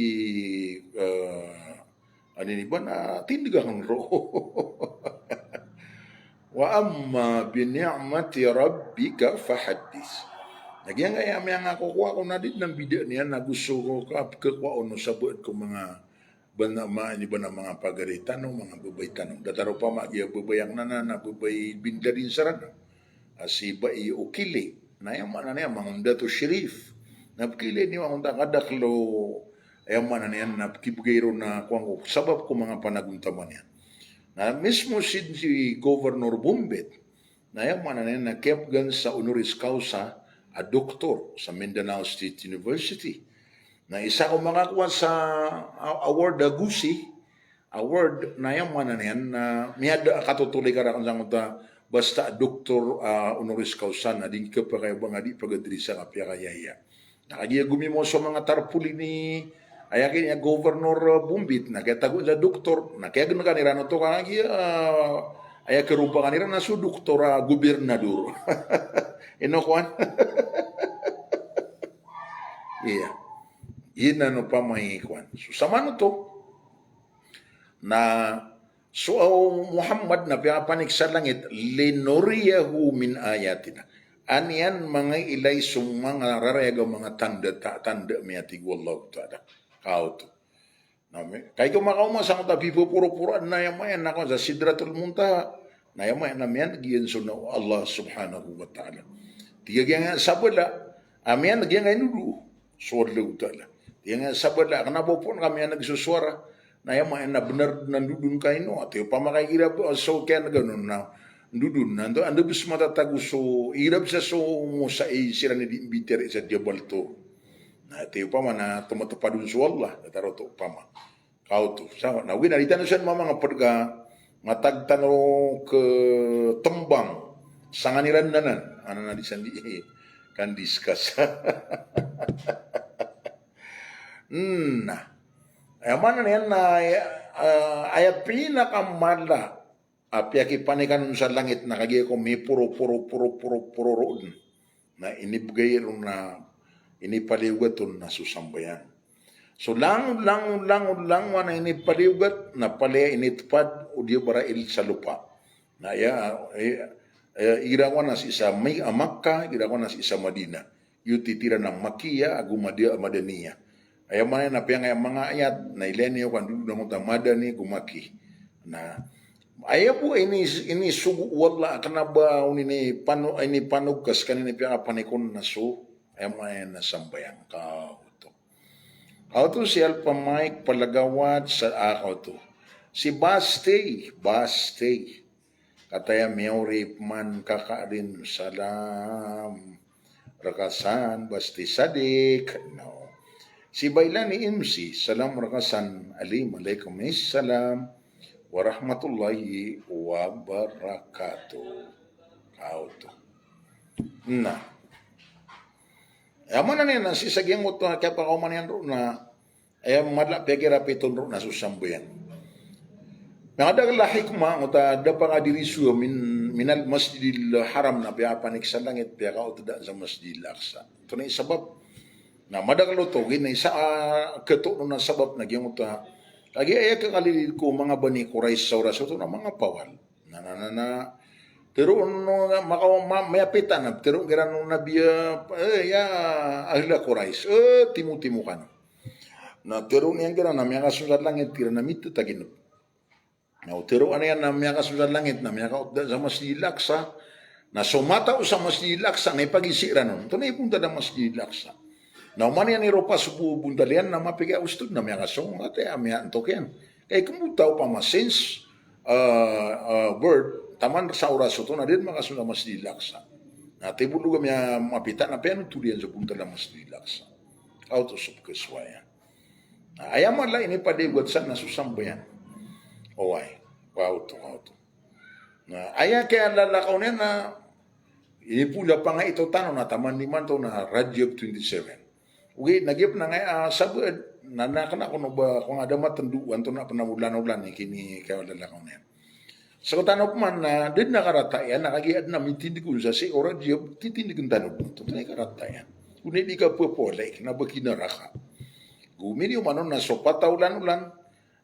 ni ba na tindigang roho. Wa amma bini amati rabbika fahaddis. Nagyang ay amyang ako kuha ko na din ng bida niya na gusto ko kakwa ono sabot ko mga ini ba na mga pagaritan mga babay tanong dataro pa magya babayang na babay bindarin sarana si bai ukili na yang mana niya mga dato sheriff na pkili ni mga kadaklo yang mana niya na kibugayro na kuwang sabab ko mga panaguntaman niya na mismo si Governor Bumbet na yang mana niya na kepgan sa honoris causa a doktor sa Mindanao State University. Na isa ko makakuha sa award Agusi, award na yung mana niyan na miyada katutuloy ka rin sa mga basta doktor honoris causa na din ka pa kayo bang adi pagadri sa kapya kayaya. Nakagiya gumimo sa mga tarpuli ni ayakin niya Governor Bumbit na kaya tago sa doktor na kaya gano'n kanira no to kanagiya ayakin rumpa kanira na su doktor gobernador. Inokuan? Iya. Ina no pa may kwan. So sama no to na so Muhammad na piyapanik sa langit linuriyahu min ayatina. anian mga ilay mga rarega mga tanda miyati wallahu ta'ala. Kau tu. Kaya kung makaumasa ko tabi puro-puroan na yamayan ako sa Sidratul Muntaha. Na yamayan na miyan, giyan na Allah subhanahu wa ta'ala. Tiga nga sabala, amiyan nagyan nga nulu. Swallahu ta'ala. Tiga nga sabala, kanabo po kami yan nagsuswara. Na yamayan na benar nandudun kayo. At yung pamakakira po, so kaya na ganun na ndudun. Ando bis matatago so, irap sa so mo sa sira ni bitter sa Jabal to. Na ito pa man na tumatapadun sa Allah. Nataro to pa man. Kau to. Sama. Na winarita na siya mga pagka matagtano ke tembang sanganiran nanan. Ano na di sandi kan discuss. Nah. Ay mana yan na ayat pinakamala apiaki panikan sa langit na kagi ko may puro roon na inibgay na inipaliwaton na susambayan. So lang wana inipaliwat na palaya initpad o di barail sa lupa. Na irawan na si isa may Makkah, irawan na si isa Madina. Yung titira ng Makiya, agumadia Madaniya. Ayaw man na piyang mga ayat na ilenyo kan dulu ng Madani gumaki. Na ayaw po ini sugu wala kanaba ini panugkas kanini piyang panikon na so ayaw man na sambayan ka. Auto si Alpa Mike palagawat sa to. Si Bastay. Kataya Meori man kakarin salam. Rakasan Basti Sadik. No. Si Bailani MC. Salam rakasan. Alaikum salam. Warahmatullahi wabarakatuh. Auto. Na. Yaman na niya, si sagyang mo ito, kaya pa kauman yan ro na, ay madla pekira piton ro na susambayan. Nangadagala hikma, uta dapa nga dirisu minal masjidil haram na piyapanik sa langit, piya ka utada sa masjidil aksa. Ito na isabab, na madagalo to, gina isa ketok no na sabab, nagyang uta, lagi ay kakalilid ko mga bani kuray sa oras, ito na mga pawal, pero mayapitan na pero gerano nabiya ahla korais timu kan na pero niyan gerana miya kasusad langit tira na mitu taginop na pero ano yan na miya kasusad langit na miya kautda sa Masjid Al-Aqsa na sumata sa Masjid Al-Aqsa na ipagisiran nun ito na ipunta ng Masjid Al-Aqsa na uman yan iropa subu bundalian na mapiga ustod na miya kasong ate miya antok yan kaya kumutaw pa masins word taman sa oras ito na din makasuna Masjid Al-Aqsa. Na tibuluga miya mapita na piano tulian sa punta ng Masjid Al-Aqsa. Auto subkaswaya. Ayaman lang ini padigwat sa nasusambayan. Oway. Auto. Na aya kaya lalakaw niya na inipula pa nga ito tanong na taman liman to na Rajab 27. Okay, nagyap na nga sabad na nakana ko ba kung ada matenduan to na panamulan-ulan kini kaya lalakaw niya. Sa katanok man na din nakaratayan, nakagiad na mitindigun sa si orang dia titindigun tanok. Ito na karatayan. Kung hindi ka popolek, nabakinara ka. Gumini umanon na so pataulan-ulan,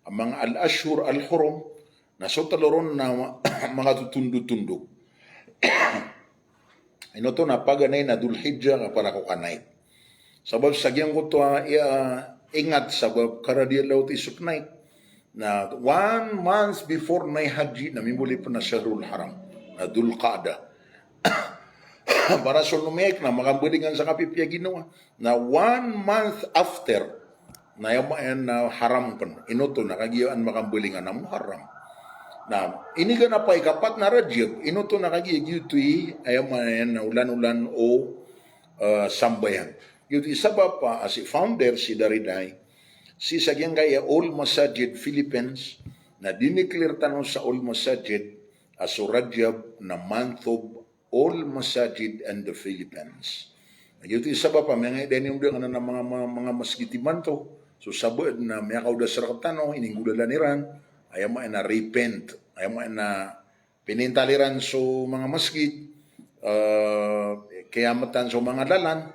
ang mga al-ashur al-hurum, na so taloron na mga tutundog-tundog. Ino to na paganay na dulhidja ka para ko kanay. Sabab sagyang ko to ingat sabab karadiya laut isuknay. Na 1 month before na haji na mimuli pa na Shahrul Haram na Dhul Qa'dah para sunumek na makambulingan sa kapipya ginawa na 1 month after na yamayan na haram pa inoto na kagiyaan makambulingan na haram na iniga na pa ikapat na Rajab inoto na kagiyagiyutoy ayamayan na ulan-ulan o sambayan yutoy sabab pa as founder si Dariday si sagyang gaya All Masajid Philippines na dineclare tanong sa All Masajid as Rajab na month of All Masajid and the Philippines. Ito isa pa mga idenin ng mga maskitiman to. So sabad na may kauda sa tanong ininggudalan niran ayaw mo na repent ayaw mo na pinintaliran so mga maskit kaya matan so mga dalan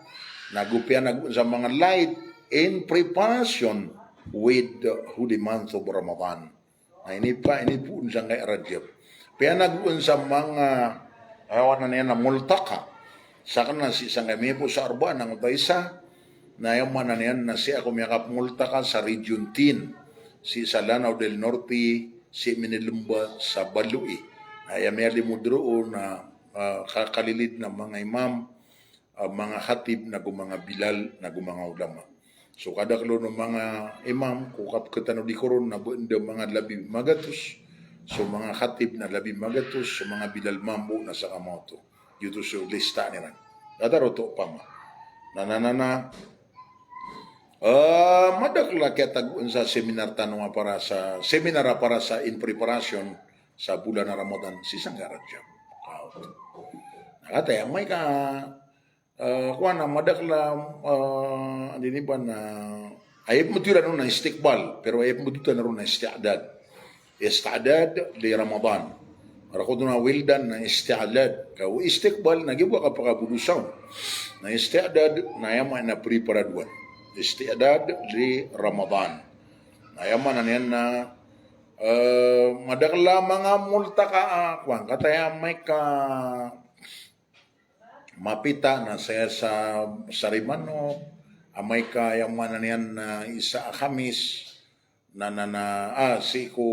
nagupyan sa mga light in preparation with the month of Ramadan. Ini po sa kay Rajab. Kaya nag-uun sa mga ayawan na niya na multaka Sakana si isang kami po sa Arbaan ng Utaisa, na yung mana niyan na si ako miyakap multa ka sa Region 10, si sa Lanao del Norte, si Minilumba sa Balui. Ay may limudro na kakalilid ng mga imam, mga hatib na mga bilal na mga ulama. So kada kalo ng mga imam, kung kapkatano di koron na buenda mga labi magatus, so mga hatib na labi magatus, so mga bilal mambo na sa kamoto. Yuto so lista nila. Dadaro to pa ma. Nananana, madakla kaya tagun sa seminar tanong para sa seminar para sa in preparation sa bulan na Ramadan si Sanggarat siya. Nakataya may ka kuan na madakla hindi ba na ayep mo tira na istiqbal pero ayep mo dito na ron na istidad li Ramadan. Ako doon na wildan na istidad ka istiqbal nagiwa ka pakabudusaw na istidad na yaman na preparaduan istidad li Ramadan na yaman na yan na madakla mga multa ka kuan kataya may ka mapita na saya sa Sarimano, amay ka yung mana niyan na isa Kamis si ko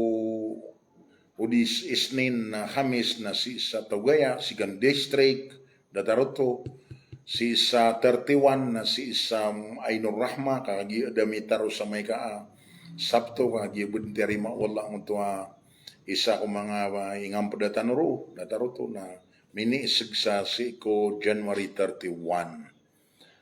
Udis Isnin na Kamis na si sa Tugaya, si Gan District, Dataroto, si sa 31 na si sa Ainur Rahma, kagi damitaro sa may ka Sabto, kagi bunteri mawala ng tuwa isa ko mga ingam padatanuro, Dataroto na miniisig sa ko January 31.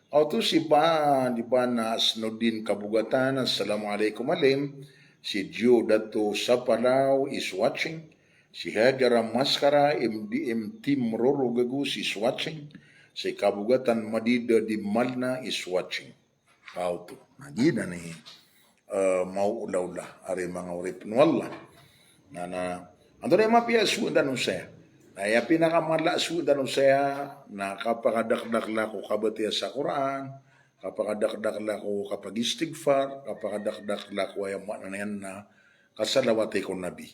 Auto si ba, di ba na Asnodin Kabugatan, Assalamualaikum alim, si Gio Dato Sapalaw is watching, si Hajara Maskara, MDM Team Roro Gagus is watching, si Kabugatan Madida di Malna is watching. Auto, nagina ni mauulaw-ula, ari mga urip nwala, ando na mapia suundan saya. Kaya pinakamala sudan saya na kapakadakdak ko kabatiya sa Quran, kapakadakdak ko kapag istighfar, kapakadakdak ko ay yan na kasalawat ko Nabi.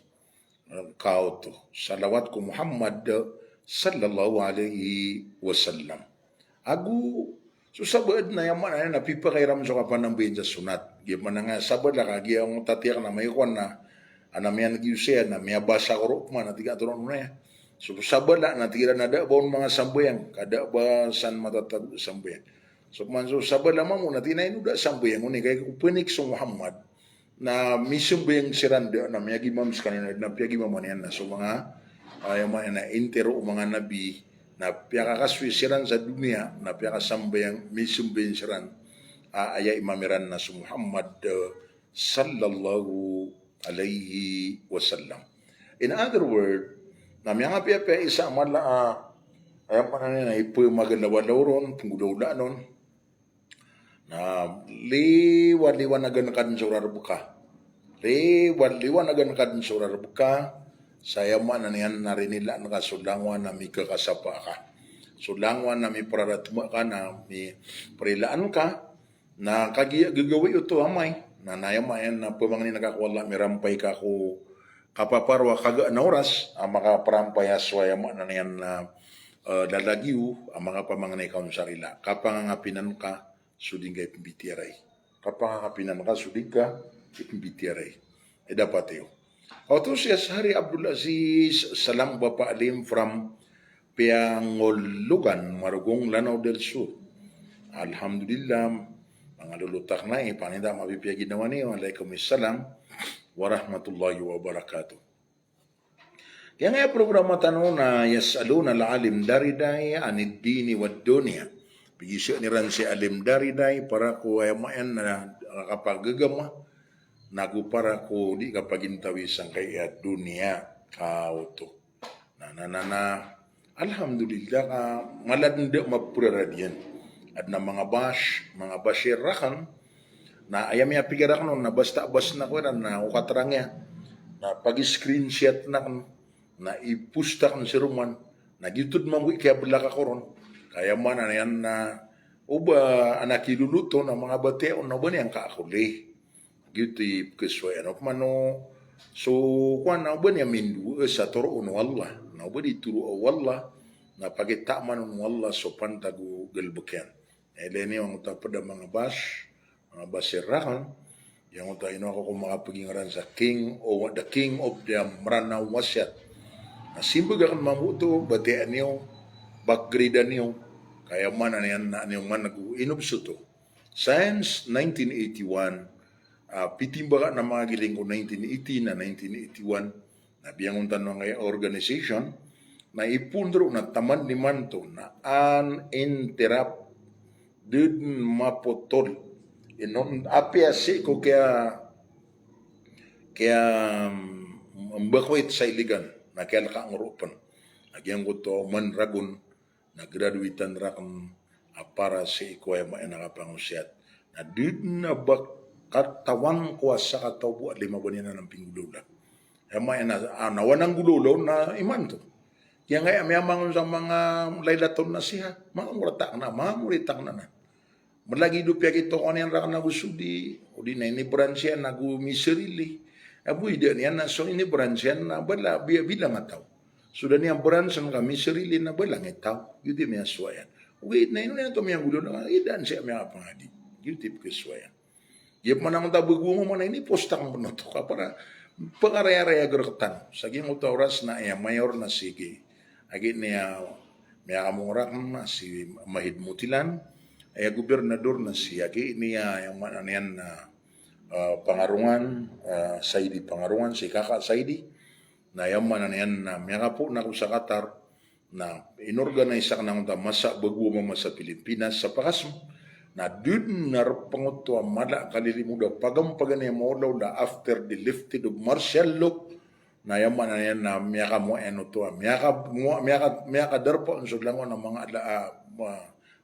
Kao to, salawat ko Muhammad sallallahu alaihi wasallam. Agu, so sabad na yaman na napipakairam sa kapanambayin sa sunat. Gimana nga sabad na kagi ang tatiyak na may kwan na anamiyan nag-iusaya na may basa ko rupman na tiga turon na yan. So sabala natira na da baon mga sambayang kada ba san matatag sambayang. So manso sabala mo natinay no da sambayang ni kay upinik sa Muhammad na misumbayang siranda na miyagi mams kanina na piyagi mamanian na so mga ay na intero mga nabi na piyakakaswi siran sa dunia na piyakasambayang misumbayang siran ay imamiran na sa Muhammad sallallahu alaihi wasallam. In other words, na mga piya isa mala ayan pa na ipo yung magalaw ron, punggudaw nun, na liwan na ganakan surar buka. Liwan na ganakan surar buka, saya man na niyan narinila na kasulangwan na may kakasapa ka. Sulangwan na may praratma ka na may parilaan ka, na gagawi ito amay, na nayamayan na pumangin nakakwala, may rampay ka ko kapaparwa kaga na oras ang makaparampayas waya mo na yan na lalagiw ang mga pamanganay kaon sarila. Kapangangapinan ka, suding ka ipimbitiaray. Kapangangapinan ka, suding ka ipimbitiaray. E dapat yun. Kauto siya Hari Abdul Aziz Salam Bapa Alim from Piangolugan, Marugong, Lanao del Sur. Alhamdulillah, mga lulutak na paninda mabipiyagi naman niyo. Waalaikumsalam warahmatullahi wabarakatuh. Kaya nga programa tanong na yasaluna al-alim dariday anid dini wad dunya. Bigisi ni ran si alim dariday para ko ay mayan na kapagagama nagu para ko di kapagintawisan kay at dunya kauto. Alhamdulillah ka maladanda mapuraradian. At na mga bashir rakan na ayam ya pigirak no na basta na ko na ukatrangya na pag-screenshot na ipustak ng siruman na gitud mamwi kaya belaka koron kaya man na yan na uba anak iluluto na mga bateo na ba niyang kaakuli gitu keswayan of mano so kwan na ba niya mindu sa toro no Allah na ba dituro Allah na pagita man wala sopan tagu gelbekyan. Eleni ang uta pada mga basirakan, yang uta ino ako kung makapagingaran sa the king of the Maranaw Wasyat. Na simbag akan mamuto, batian niyo, backgradean niyo, kaya man na niyo man nag-inubso to. Since 1981, pitimba na mga giling ko 1980 na 1981, na biyang tanong ng organization, na ipundro na taman ni manto na uninterrupt din mapotol. Inon apiasi ko kaya mbakwit sa iligan na kaya nakaangurupan. Nagyang ko to manragon na graduitan rakan para sa ikuya nakapangusiyat. Na din na bakatawang ko sa katawo at 5 buwan na ng pinggulula. May nawan ng gululaw na iman to. Kaya nga may amangon sa mga laylaton na siya, mga muritak na. Malagi dupya kito kung yan raka nagusudi, o di na inibran siya nagumisirili. Abuy din yan na so inibran siya na bala bilang ataw. Sudah niya bransan kami sirili na balang itaw. Yudi may aswayan. Wait na yun na ito may gulo na idan siya may pangadi. Yudi kaswayan. Yap man ang tabago mo man ini posta kang panoto ka para pangaraya-raya gerketan. Saging oras na mayor na sige. Agi niya may kamurak na si Mahid Mutilan. Ay gobernador na si agi niya yung yan na Pangarungan, Saidi Pangarungan, si Kaka Saidi. Na yaman na yan na may po na sa Qatar na inorganize ka ng masa bago mama sa Pilipinas sa pakasmo. Na dun narpangot to mala kalilimuda pagampagan niya maulaw na after the lifted of martial law na yaman na yan na miyaka mo eno to miyaka darpo ang suglangon ng mga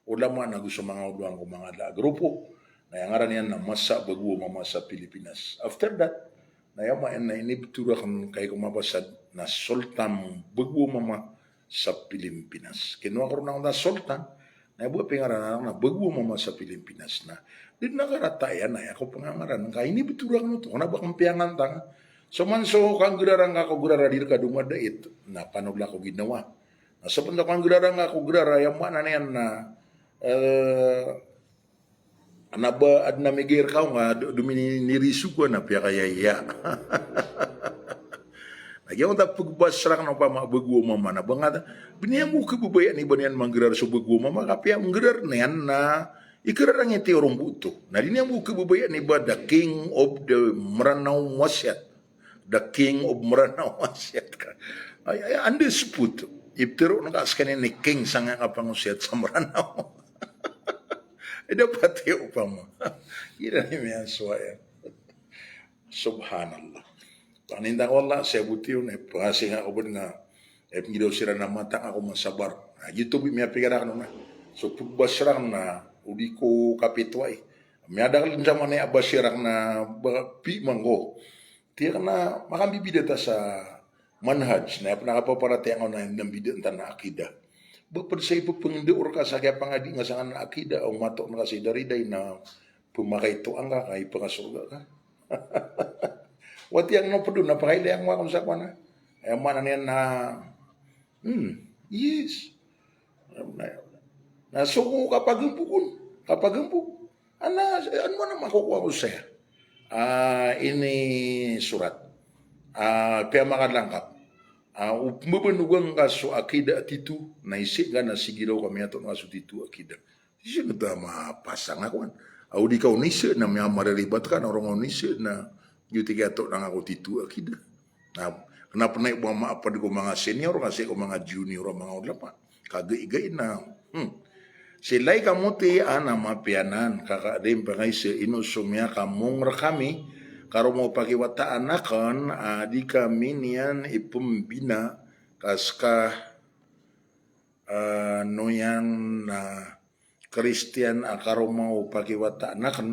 ulama na gusto mga uduang ko mga grupo na yang ngaran yan na masa bago mama sa Pilipinas. After that na yaman na inibtura kan kay kumabasad na sultan bago mama sa Pilipinas. Kinuha ko na na sultan na buat pengaran na bago mama sa Pilipinas na din nakaratayan na ako pangangaran kay ini biturang no to na ba kampiangan tang so man so kang gurarang ako gurara dir ka dumadait na panogla ko ginawa na sa punta kang gurarang ako gurara yang mana yan na anaba ad na migir ka nga dumini nirisu ko na piya kaya iya Nagyang ta pagbasrak ng pamabago mama na bangada biniyang mo kababayan ni banian manggerar so bago mama kapya manggerar na yan na ikarar ang iti orong buto na diniyang mo kababayan ni ba the king of the Maranaw Wasyat ay undisputed iptero nakaskanin ni king sa nga kapangusyat sa Maranaw dapat yung upama kira ni may aswayan subhanallah. Paninda ko Allah, saya butiw na pangasi nga ko nga ngidaw sila na mata ako masabar. Gitu may pigara na. So pagbasirang na udi ko kapitway. May adakal sa mga abasirang na pi manggo. Tiyak na makambibida ta sa manhaj na nakapaparati ako na nambida ta na akida. Bapad sa ipagpangindior ka sa kaya pangadi nga sa na akida o matok na kasi dariday na pumakay to ang ka kay pangasurga ka. Wati yang no pedu na pakaili ang wakon sa kwana. Ay mana niyan na yes. Na suko kapagempukun. Ano mo na makukuha ko saya? Ini surat. Kaya makalangkap. Mabanugang kaso akida titu na isip ka na sigilaw kami ato nga so titu akida. Siya na mapasang ako. Di ka unisa na may mariribat ka na orang unisa na yuti gato nang ako titu akida. Na kenapa naik buang maapad ko mga senior kasi ko mga junior mga ulama. Kagay-gay na. Sila'y kamuti ana mapianan kakadim pangay sa inusumya kamong rakami karo mo pakiwataan akan di kami niyan ipumbina kaska noyan na Christian karo mo pakiwataan akan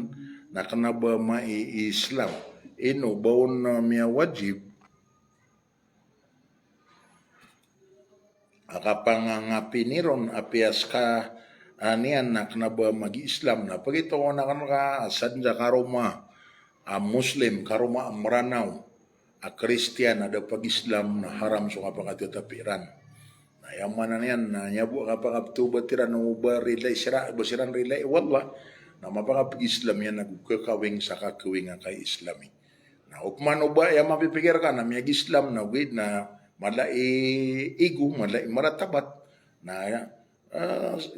na kanaba mai-Islam. Ino baon na miya wajib akapangangapi niron apias ka anian na kanaba magi-Islam na pagito ko na ka sadya karoma Muslim karoma Maranaw Christian ada pag-Islam na haram so kapangati tapiran na Yang mana niyan na nyabo kapag batiran no barilay sira basiran rilay wallah na mapakap Islam yan nagkakawing sa kakawing kay Islami. Na upman uba ya mapipikir ka na may Islam na wid na malai igu malai maratabat na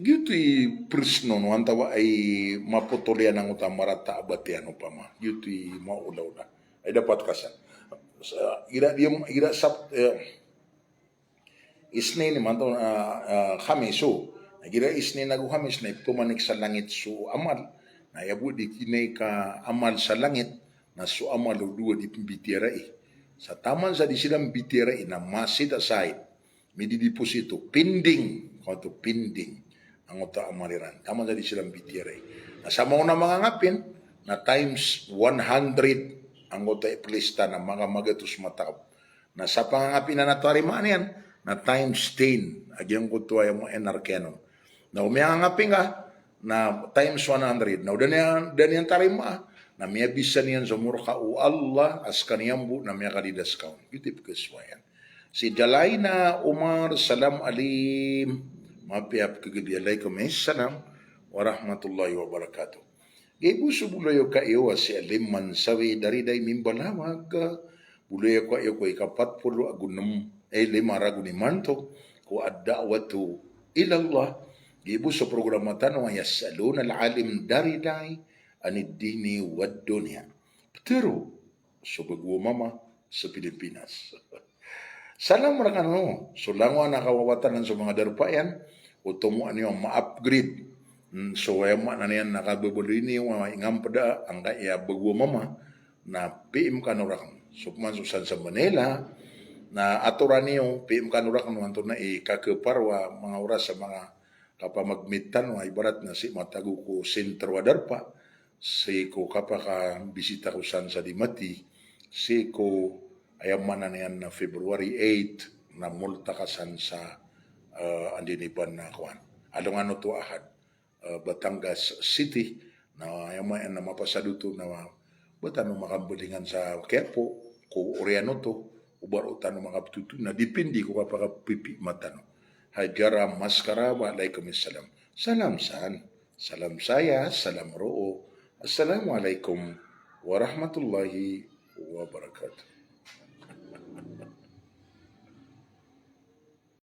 gito'y prisno no antawa ay maputulyan ang utang marata abatian upama gito'y maulaw na ay dapat kasan ira sab Isnin naman to Khamis so nagira Isnin nagu Khamis na pumanik sa langit so amal na yabu di kinay ka amal sa langit na so amal dua di pembitiara sa taman sa di silang bitiara na masid aside may dideposito pending to pending ang uta amaliran taman sa di silang bitiara na sa mga mga ngapin na times 100 ang uta iplista na mga magatus matap na sa pangangapin na natarimaan yan na times 10 agyang kutuwa yung mga enarkeno na umiyangapin ka na times 100 na dan yan tarima na miya bisa niyan sa murka o Allah as kaniyang bu na miya kalidas kaun yutip kaswayan si Dalaina Umar salam alim mapiap kagadi alaikum salam warahmatullahi wabarakatuh Ibu subulayo ka iyo si alim mansawi dari day mimbalawag bulayo ka iyo ko ikapat pulo agunam lima ragu ni manto ko ad-da'watu ila Allah gibu sa programa tanong yasaluna al-alim dari day anid dini wad dunya pero so mama sa Pilipinas salam rakano so langwa nakawawatan sa mga darpayan o tumuan niyo ma-upgrade so ay na niyan nakabubulini yung ingampada ang kaya bagwa mama na PM kanorak so man sa Manila na aturan niyo PM kanurak naman to na ikakeparwa mga oras sa mga kapamagmitan wa ibarat na si matagu ko sentro wadarpa si ko kapaka bisita ko san sa dimati si ko ayam mana niyan na February 8 na multa kasan sa andinipan na kuan adong ano to ahad Batangas City na ayam na mapasaduto na batan makambulingan sa Quiapo ko Oriano to ubar utano mga tutu na dipindi ko kapag pipi matano. Hajara maskara wa alaikumussalam. Salam san. Salam saya. Salam roo. Assalamualaikum warahmatullahi wabarakatuh.